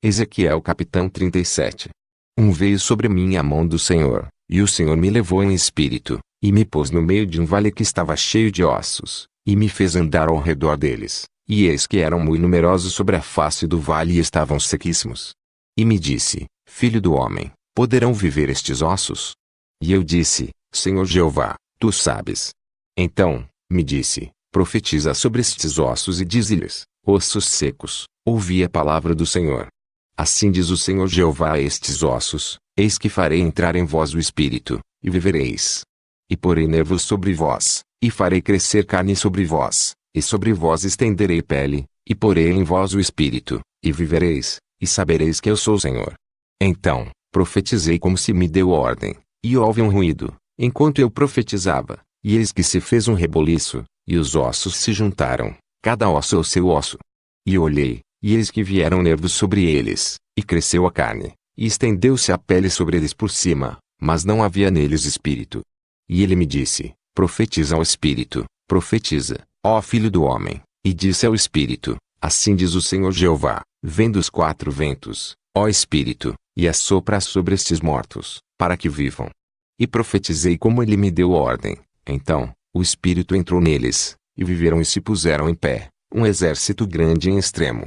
Ezequiel capítulo 37. Veio sobre mim a mão do Senhor, e o Senhor me levou em espírito, e me pôs no meio de um vale que estava cheio de ossos, e me fez andar ao redor deles, e eis que eram muito numerosos sobre a face do vale e estavam sequíssimos. E me disse: Filho do homem, poderão viver estes ossos? E eu disse: Senhor Jeová, tu sabes. Então, me disse: Profetiza sobre estes ossos e dize-lhes: Ossos secos, ouvi a palavra do Senhor. Assim diz o Senhor Jeová a estes ossos: Eis que farei entrar em vós o espírito, e vivereis. E porei nervos sobre vós, e farei crescer carne sobre vós, e sobre vós estenderei pele, e porei em vós o espírito, e vivereis, e sabereis que eu sou o Senhor. Então, profetizei como se me deu ordem, e houve um ruído, enquanto eu profetizava, e eis que se fez um reboliço, e os ossos se juntaram, cada osso ao seu osso. E olhei, e eis que vieram nervos sobre eles, e cresceu a carne, e estendeu-se a pele sobre eles por cima, mas não havia neles espírito. E ele me disse: Profetiza ao espírito, profetiza, ó filho do homem, e disse ao espírito: Assim diz o Senhor Jeová: Vem dos quatro ventos, ó espírito, e assopra sobre estes mortos, para que vivam. E profetizei como ele me deu ordem. Então, o espírito entrou neles, e viveram e se puseram em pé, um exército grande em extremo.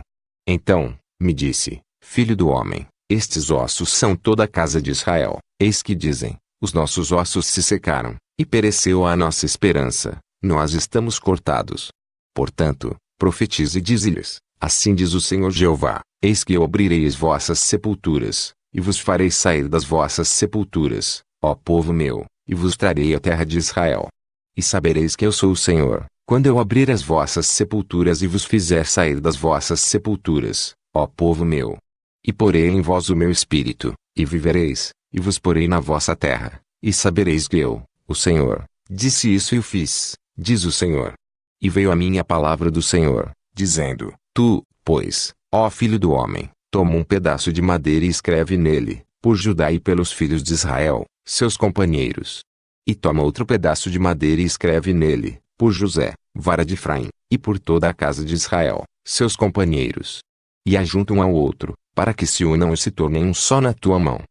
Então, me disse: Filho do homem, estes ossos são toda a casa de Israel. Eis que dizem: Os nossos ossos se secaram, e pereceu a nossa esperança, nós estamos cortados. Portanto, profetize e dize-lhes: Assim diz o Senhor Jeová: Eis que eu abrirei as vossas sepulturas, e vos farei sair das vossas sepulturas, ó povo meu, e vos trarei à terra de Israel. E sabereis que eu sou o Senhor, quando eu abrir as vossas sepulturas e vos fizer sair das vossas sepulturas, ó povo meu. E porei em vós o meu espírito, e vivereis, e vos porei na vossa terra, e sabereis que eu, o Senhor, disse isso e o fiz, diz o Senhor. E veio a mim a palavra do Senhor, dizendo: Tu, pois, ó filho do homem, toma um pedaço de madeira e escreve nele, por Judá e pelos filhos de Israel, seus companheiros. E toma outro pedaço de madeira e escreve nele, por José, vara de Efraim, e por toda a casa de Israel, seus companheiros. E ajunta um ao outro, para que se unam e se tornem um só na tua mão.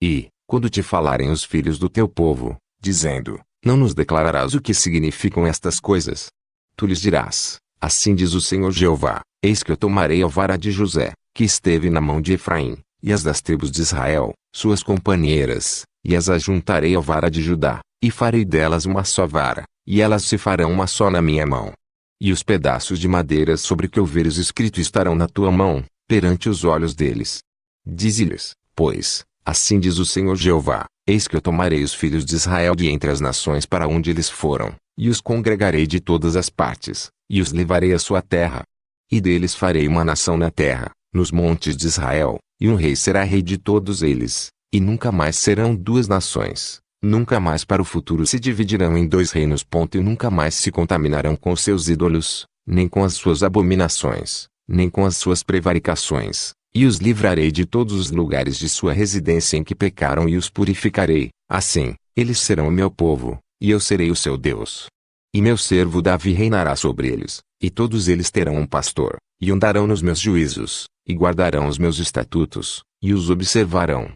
E, quando te falarem os filhos do teu povo, dizendo: Não nos declararás o que significam estas coisas? Tu lhes dirás: Assim diz o Senhor Jeová: Eis que eu tomarei a vara de José, que esteve na mão de Efraim, e as das tribos de Israel, suas companheiras, e as ajuntarei à vara de Judá, e farei delas uma só vara, e elas se farão uma só na minha mão. E os pedaços de madeira sobre que houveres escrito estarão na tua mão, perante os olhos deles. Dize-lhes, pois: Assim diz o Senhor Jeová: Eis que eu tomarei os filhos de Israel de entre as nações para onde eles foram, e os congregarei de todas as partes, e os levarei à sua terra. E deles farei uma nação na terra, nos montes de Israel, e um rei será rei de todos eles, e nunca mais serão duas nações, nunca mais para o futuro se dividirão em dois reinos. E nunca mais se contaminarão com seus ídolos, nem com as suas abominações, nem com as suas prevaricações. E os livrarei de todos os lugares de sua residência em que pecaram e os purificarei. Assim, eles serão o meu povo, e eu serei o seu Deus. E meu servo Davi reinará sobre eles, e todos eles terão um pastor, e andarão nos meus juízos, e guardarão os meus estatutos, e os observarão.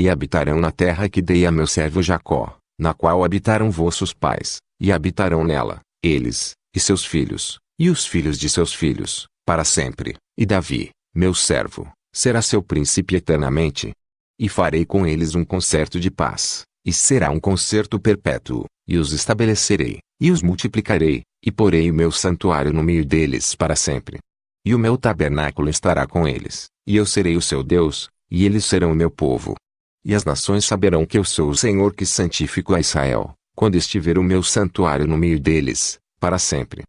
E habitarão na terra que dei a meu servo Jacó, na qual habitaram vossos pais, e habitarão nela, eles, e seus filhos, e os filhos de seus filhos, para sempre. E Davi, meu servo, será seu príncipe eternamente. E farei com eles um concerto de paz, e será um concerto perpétuo, e os estabelecerei, e os multiplicarei, e porei o meu santuário no meio deles para sempre. E o meu tabernáculo estará com eles, e eu serei o seu Deus, e eles serão o meu povo. E as nações saberão que eu sou o Senhor que santifico a Israel, quando estiver o meu santuário no meio deles, para sempre.